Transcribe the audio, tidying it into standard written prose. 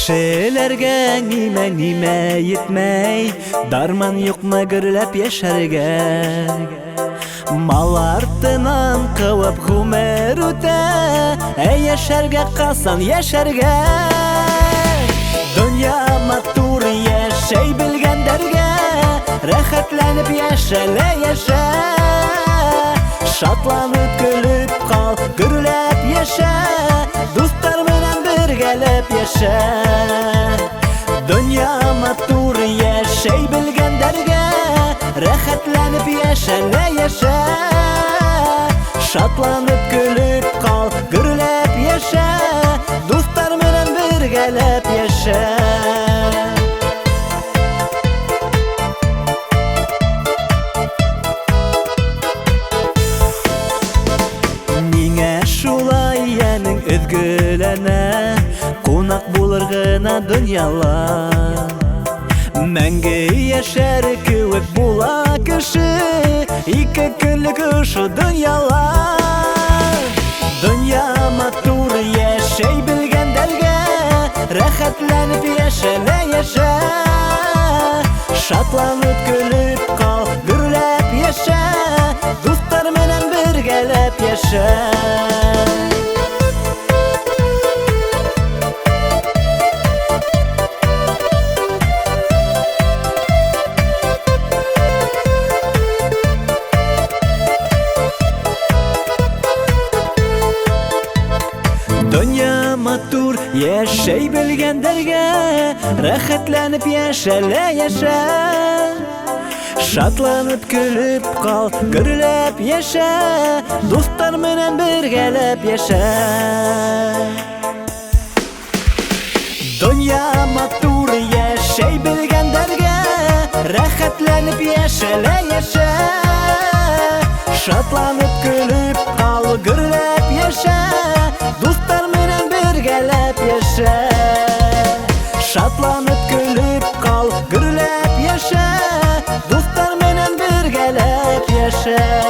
Кешеләргә нимә етмәй, дарман юкмы гөрләп яшәргә. Мал артыннан куып гомер үтә, яшәргә касан яшәргә. Дөнья матур, яшәй белгәндәргә, рәхәтләнеп яшәлә яшә. Шатланып көлеп кал, гөрләп яшә, дуслар белән бергәләп яшә. Дөнья матур, яшәй белгәндәргә, рәхәтләнеп яшәлә яшә. Шатланып көлеп кал, гөрләп яшә, дуслар белән бергәләп яшә. Шулай янең өзгөләнә, кунак булыр гына дөньяла. Мәңге яшәр кебек була кеше, ике көнлек ошо дөньяла. Дөнья матур, яшәй белгәндәргә, рәхәтләнеп яшәлә яшә. Шатланып көлеп кал, гөрләп яшә, дуслар белән бергәләп яшә. Дөнья матур, яшәй белгәндәргә, рәхәтләнеп яшәлә яшә. Шатланып көлеп кал, гөрләп яшә, дуслар белән бергәләп яшә. Дөнья матур, яшәй белгәндәргә, рәхәтләнеп яшәлә яшә. Шатланып көлеп кал, гөрләп яшә, дуслар белән бергәләп яшә. Шатланып көлеп кал, гөрләп яшә, дуслар белән бергәләп яшә.